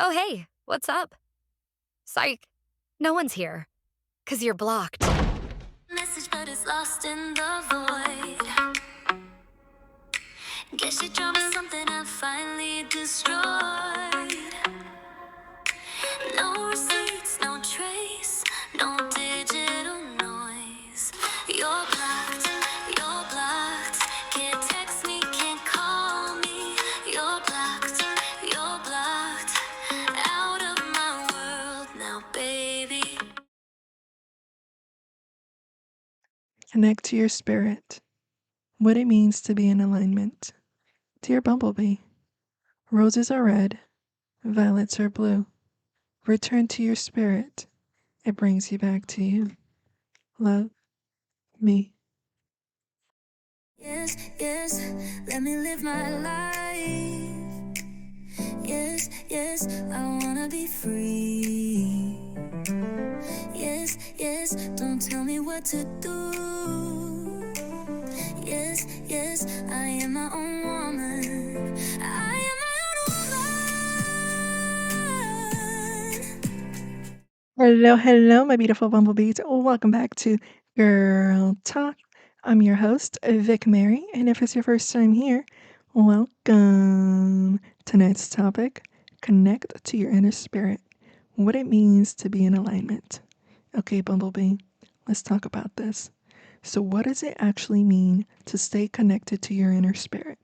Oh, hey, what's up? Psych. No one's here. 'Cause you're blocked. Message, but it's lost in the void. Guess you dropped something I finally destroyed. No receipts, no trace, no digital noise. You're blocked, you're blocked. Can't text me, can't call me. You're blocked, you're blocked. Out of my world now, baby. Connect to your spirit. What it means to be in alignment. Dear Bumblebee, roses are red, violets are blue. Return to your spirit. It brings you back to you. Love me. Yes, yes, let me live my life. Yes, yes, I wanna be free. Yes, yes, don't tell me what to do. Yes, yes, I am my own woman. I am my own woman. Hello, hello, my beautiful bumblebees. Welcome back to Girl Talk. I'm your host, Vic Mary, and if it's your first time here, welcome. Tonight's topic, connect to your inner spirit. What it means to be in alignment. Okay, Bumblebee, let's talk about this. So what does it actually mean to stay connected to your inner spirit?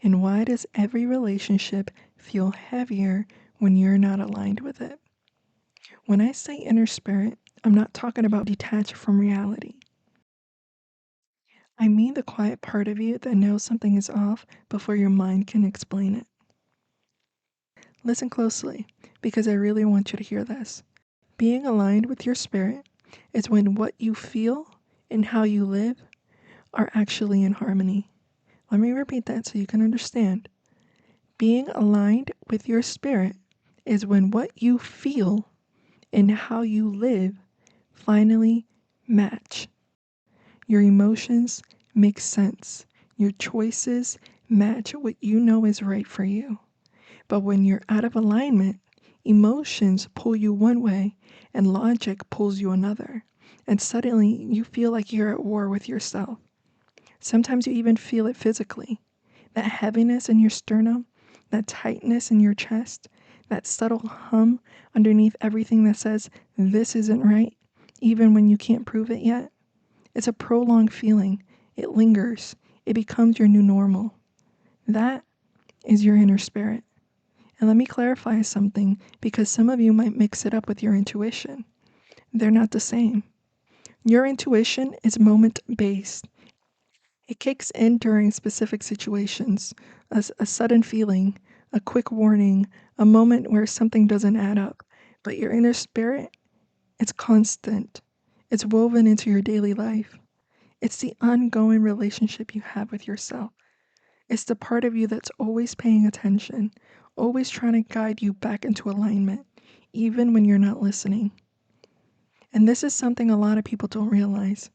And why does every relationship feel heavier when you're not aligned with it? When I say inner spirit, I'm not talking about detached from reality. I mean the quiet part of you that knows something is off before your mind can explain it. Listen closely, because I really want you to hear this. Being aligned with your spirit is when what you feel and how you live are actually in harmony. Let me repeat that so you can understand. Being aligned with your spirit is when what you feel and how you live finally match. Your emotions make sense. Your choices match what you know is right for you. But when you're out of alignment, emotions pull you one way and logic pulls you another. And suddenly you feel like you're at war with yourself. Sometimes you even feel it physically. That heaviness in your sternum, that tightness in your chest, that subtle hum underneath everything that says, this isn't right, even when you can't prove it yet. It's a prolonged feeling. It lingers. It becomes your new normal. That is your inner spirit. And let me clarify something because some of you might mix it up with your intuition. They're not the same. Your intuition is moment-based. It kicks in during specific situations, a sudden feeling, a quick warning, a moment where something doesn't add up. But your inner spirit, it's constant. It's woven into your daily life. It's the ongoing relationship you have with yourself. It's the part of you that's always paying attention, always trying to guide you back into alignment, even when you're not listening. And this is something a lot of people don't realize.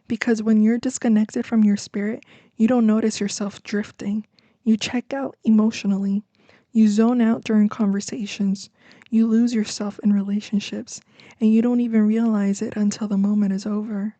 Because when you're disconnected from your spirit, you don't notice yourself drifting. You check out emotionally. You zone out during conversations. You lose yourself in relationships. And you don't even realize it until the moment is over.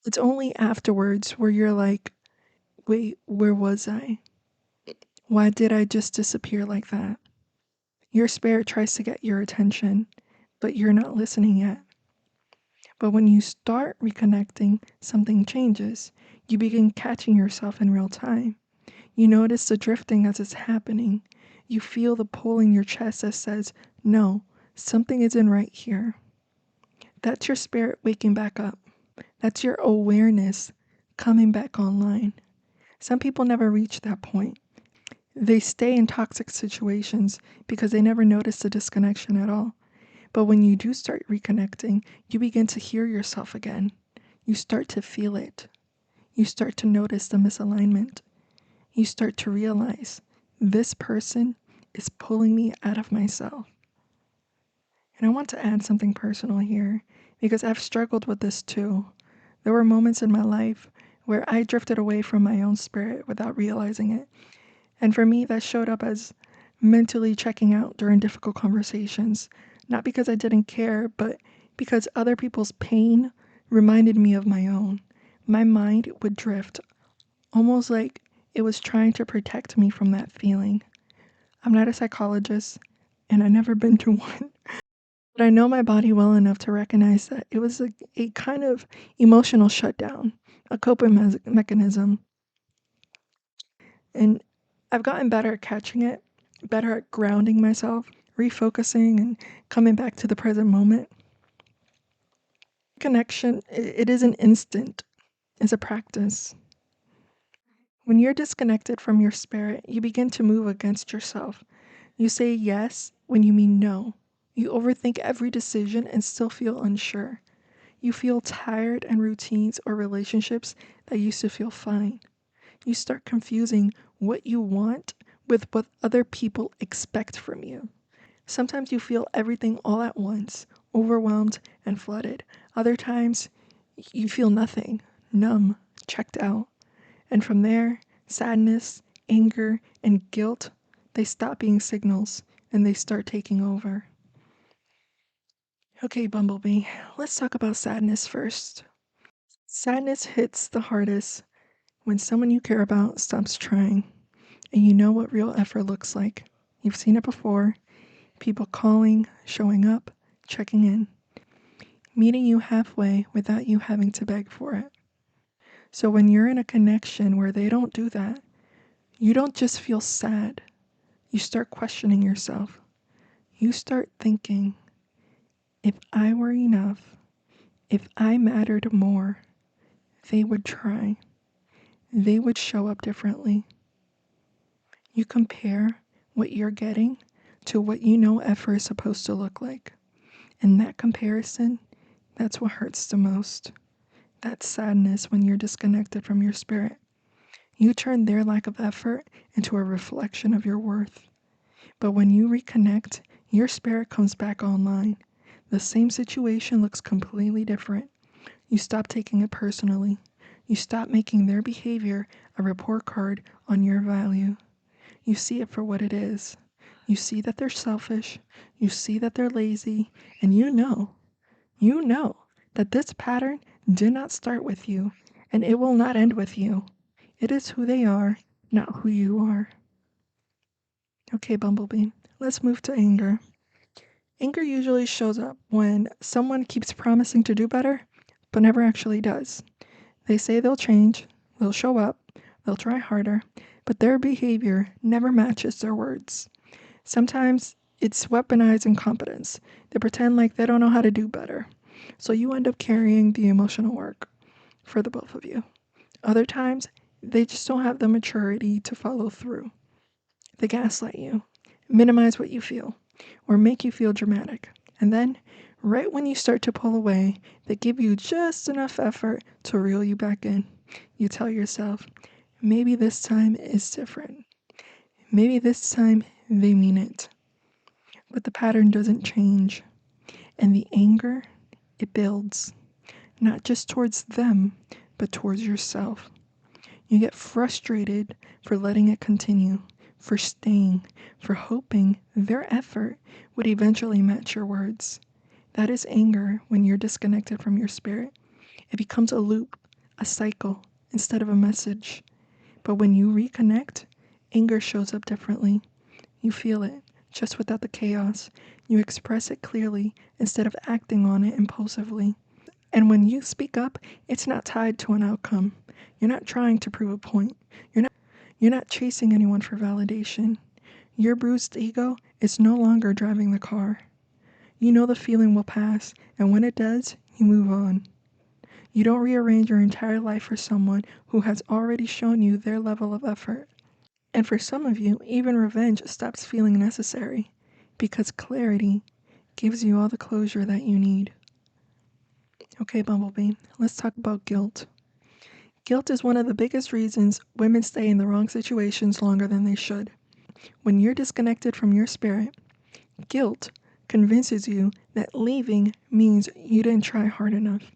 It's only afterwards where you're like, wait, where was I? Why did I just disappear like that? Your spirit tries to get your attention, but you're not listening yet. But when you start reconnecting, something changes. You begin catching yourself in real time. You notice the drifting as it's happening. You feel the pull in your chest that says, no, something isn't right here. That's your spirit waking back up. That's your awareness coming back online. Some people never reach that point. They stay in toxic situations because they never notice the disconnection at all. But when you do start reconnecting, you begin to hear yourself again. You start to feel it. You start to notice the misalignment. You start to realize this person is pulling me out of myself. And I want to add something personal here because I've struggled with this too. There were moments in my life where I drifted away from my own spirit without realizing it. And for me, that showed up as mentally checking out during difficult conversations, not because I didn't care, but because other people's pain reminded me of my own. My mind would drift, almost like it was trying to protect me from that feeling. I'm not a psychologist, and I've never been to one, but I know my body well enough to recognize that it was a kind of emotional shutdown, a coping mechanism. And I've gotten better at catching it, better at grounding myself, refocusing, and coming back to the present moment. Connection, it isn't instant, it's a practice. When you're disconnected from your spirit, you begin to move against yourself. You say yes when you mean no. You overthink every decision and still feel unsure. You feel tired in routines or relationships that used to feel fine. You start confusing what you want with what other people expect from you. Sometimes you feel everything all at once, overwhelmed and flooded. Other times, you feel nothing, numb, checked out. And from there, sadness, anger, and guilt, they stop being signals and they start taking over. Okay, Bumblebee, let's talk about sadness first. Sadness hits the hardest when someone you care about stops trying and you know what real effort looks like. You've seen it before, people calling, showing up, checking in, meeting you halfway without you having to beg for it. So when you're in a connection where they don't do that, you don't just feel sad, you start questioning yourself. You start thinking, if I were enough, if I mattered more, they would try. They would show up differently. You compare what you're getting to what you know effort is supposed to look like. And that comparison, that's what hurts the most. That sadness when you're disconnected from your spirit. You turn their lack of effort into a reflection of your worth. But when you reconnect, your spirit comes back online. The same situation looks completely different. You stop taking it personally. You stop making their behavior a report card on your value. You see it for what it is. You see that they're selfish. You see that they're lazy. And you know that this pattern did not start with you, and it will not end with you. It is who they are, not who you are. Okay, Bumblebee, let's move to anger. Anger usually shows up when someone keeps promising to do better, but never actually does. They say they'll change, they'll show up, they'll try harder, but their behavior never matches their words. Sometimes it's weaponized incompetence. They pretend like they don't know how to do better. So you end up carrying the emotional work for the both of you. Other times, they just don't have the maturity to follow through. They gaslight you, minimize what you feel, or make you feel dramatic. And then, right when you start to pull away, they give you just enough effort to reel you back in. You tell yourself, maybe this time is different. Maybe this time they mean it. But the pattern doesn't change. And the anger, it builds. Not just towards them, but towards yourself. You get frustrated for letting it continue, for staying, for hoping their effort would eventually match your words. That is anger when you're disconnected from your spirit. It becomes a loop, a cycle, instead of a message. But when you reconnect, anger shows up differently. You feel it, just without the chaos. You express it clearly instead of acting on it impulsively. And when you speak up, it's not tied to an outcome. You're not trying to prove a point. You're not chasing anyone for validation. Your bruised ego is no longer driving the car. You know the feeling will pass, and when it does, you move on. You don't rearrange your entire life for someone who has already shown you their level of effort. And for some of you, even revenge stops feeling necessary because clarity gives you all the closure that you need. Okay, Bumblebee, let's talk about guilt. Guilt is one of the biggest reasons women stay in the wrong situations longer than they should. When you're disconnected from your spirit, guilt convinces you that leaving means you didn't try hard enough.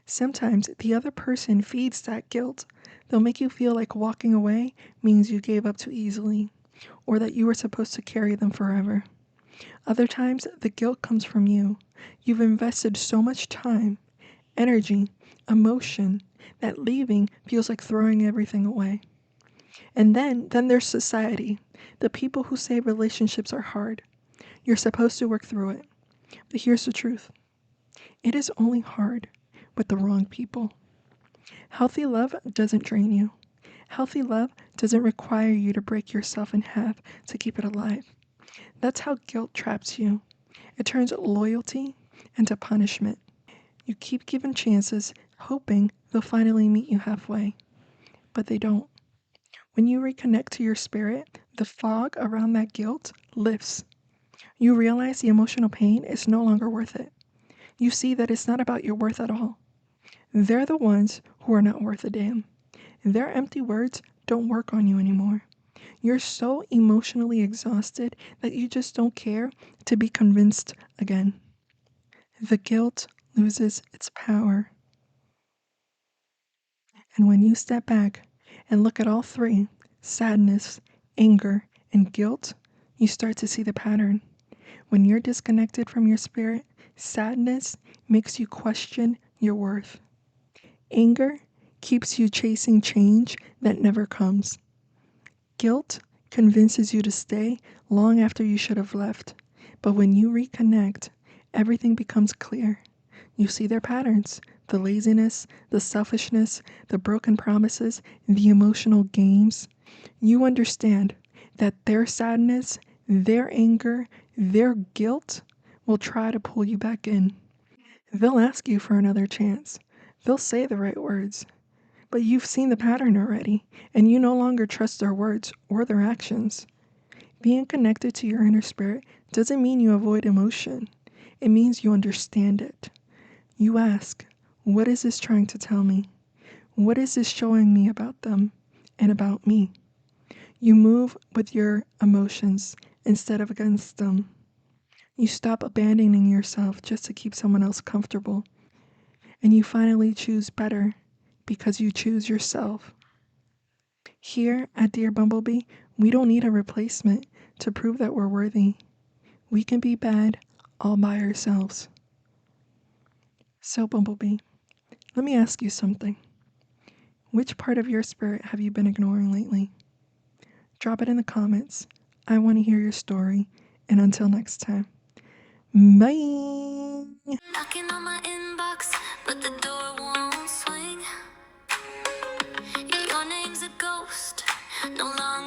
Sometimes the other person feeds that guilt. They'll make you feel like walking away means you gave up too easily, or that you were supposed to carry them forever. Other times, the guilt comes from you. You've invested so much time, energy, emotion, that leaving feels like throwing everything away. And then there's society, the people who say relationships are hard. You're supposed to work through it. But here's the truth. It is only hard with the wrong people. Healthy love doesn't drain you. Healthy love doesn't require you to break yourself in half to keep it alive. That's how guilt traps you. It turns loyalty into punishment. You keep giving chances, hoping they'll finally meet you halfway. But they don't. When you reconnect to your spirit, the fog around that guilt lifts. You realize the emotional pain is no longer worth it. You see that it's not about your worth at all. They're the ones who are not worth a damn. Their empty words don't work on you anymore. You're so emotionally exhausted that you just don't care to be convinced again. The guilt loses its power. And when you step back and look at all three, sadness, anger, and guilt, you start to see the pattern. When you're disconnected from your spirit, sadness makes you question your worth. Anger keeps you chasing change that never comes. Guilt convinces you to stay long after you should have left. But when you reconnect, everything becomes clear. You see their patterns, the laziness, the selfishness, the broken promises, the emotional games. You understand that their sadness, their anger, their guilt will try to pull you back in. They'll ask you for another chance. They'll say the right words. But you've seen the pattern already, and you no longer trust their words or their actions. Being connected to your inner spirit doesn't mean you avoid emotion. It means you understand it. You ask, what is this trying to tell me? What is this showing me about them and about me? You move with your emotions instead of against them. You stop abandoning yourself just to keep someone else comfortable. And you finally choose better because you choose yourself. Here at Dear Bumblebee, we don't need a replacement to prove that we're worthy. We can be bad all by ourselves. So, Bumblebee, let me ask you something. Which part of your spirit have you been ignoring lately? Drop it in the comments. I want to hear your story. And until next time, bye! Knocking on my inbox, but the door won't swing. Your name's a ghost, no longer.